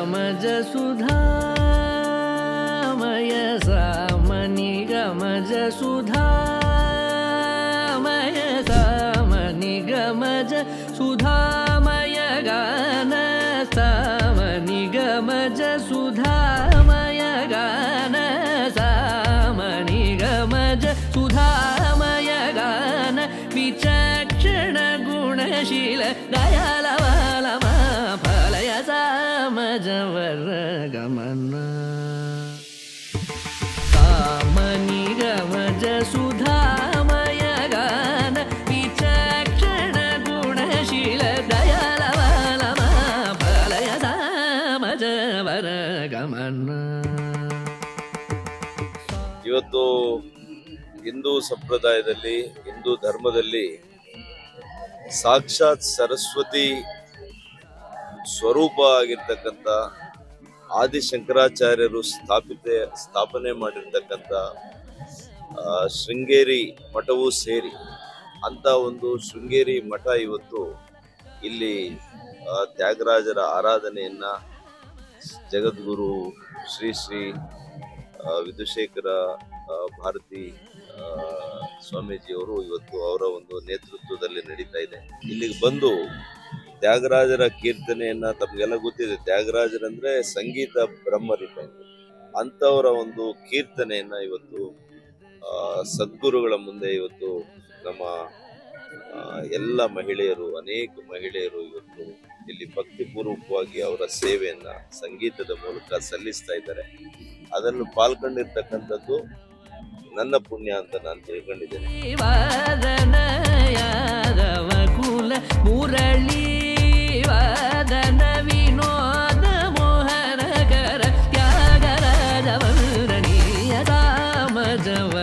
ಗಮಜ ಸುಧಾಮಯ ಸಾಮನಿ ಗಮಜ ಸುಧಾಮಯ ಸಾಮನಿ ಗಮಜ ಸುಧಾಮಯ ಗಾನ ಸಾಮನಿ ಗಮಜ ಸುಧಾಮಯ ಗಾನ ಸಾಮನಿ ಗಮಜ ಸುಧಾಮಯ ಗಾನ ವಿಚಕ್ಷಣ ಗುಣಶೀಲ ದಯಾಲವಾಲಮ ಫಲಯ ಸಾಮಜವರ ಗಮನ ಸಾಮನಿ ಗಮಜ ಸುಧಾಮಯ ಗಾನ ವಿಚಕ್ಷಣ ಗುಣಶೀಲ ದಯಾಲವಾಲಮ ಫಲಯ ಸಾಮಜವರ ಗಮನ. ಇವತ್ತು ಹಿಂದೂ ಸಂಪ್ರದಾಯದಲ್ಲಿ, ಹಿಂದೂ ಧರ್ಮದಲ್ಲಿ ಸಾಕ್ಷಾತ್ ಸರಸ್ವತಿ ಸ್ವರೂಪ ಆಗಿರ್ತಕ್ಕಂಥ ಆದಿಶಂಕರಾಚಾರ್ಯರು ಸ್ಥಾಪನೆ ಮಾಡಿರ್ತಕ್ಕಂಥ ಶೃಂಗೇರಿ ಮಠವೂ ಸೇರಿ ಅಂತ ಒಂದು ಶೃಂಗೇರಿ ಮಠ ಇವತ್ತು ಇಲ್ಲಿ ತ್ಯಾಗರಾಜರ ಆರಾಧನೆಯನ್ನ ಜಗದ್ಗುರು ಶ್ರೀ ಶ್ರೀ ವಿಧುಶೇಖರ ಭಾರತಿ ಸ್ವಾಮೀಜಿಯವರು ಇವತ್ತು ಅವರ ಒಂದು ನೇತೃತ್ವದಲ್ಲಿ ನಡೀತಾ ಇದೆ. ಇಲ್ಲಿಗೆ ಬಂದು ತ್ಯಾಗರಾಜರ ಕೀರ್ತನೆಯನ್ನ, ತಮಗೆಲ್ಲ ಗೊತ್ತಿದೆ ತ್ಯಾಗರಾಜರಂದ್ರೆ ಸಂಗೀತ ಬ್ರಹ್ಮರಿದ್ದಂಗೆ, ಅಂಥವರ ಒಂದು ಕೀರ್ತನೆಯನ್ನ ಇವತ್ತು ಸದ್ಗುರುಗಳ ಮುಂದೆ ಇವತ್ತು ನಮ್ಮ ಎಲ್ಲ ಮಹಿಳೆಯರು, ಅನೇಕ ಮಹಿಳೆಯರು ಇವತ್ತು ಇಲ್ಲಿ ಭಕ್ತಿಪೂರ್ವಕವಾಗಿ ಅವರ ಸೇವೆಯನ್ನ ಸಂಗೀತದ ಮೂಲಕ ಸಲ್ಲಿಸ್ತಾ ಇದ್ದಾರೆ. ಅದನ್ನು ಪಾಲ್ಗೊಂಡಿರ್ತಕ್ಕಂಥದ್ದು ನನ್ನ ಪುಣ್ಯ ಅಂತ ನಾನು ತಿಳ್ಕೊಂಡಿದ್ದೇನೆ. ಮುರಳಿ ವಾದನ ವಿನೋದ ಮೋಹನಕರ ತ್ಯಾಗರಾಜ ವಂದನೀಯ ಸಾಮಜವ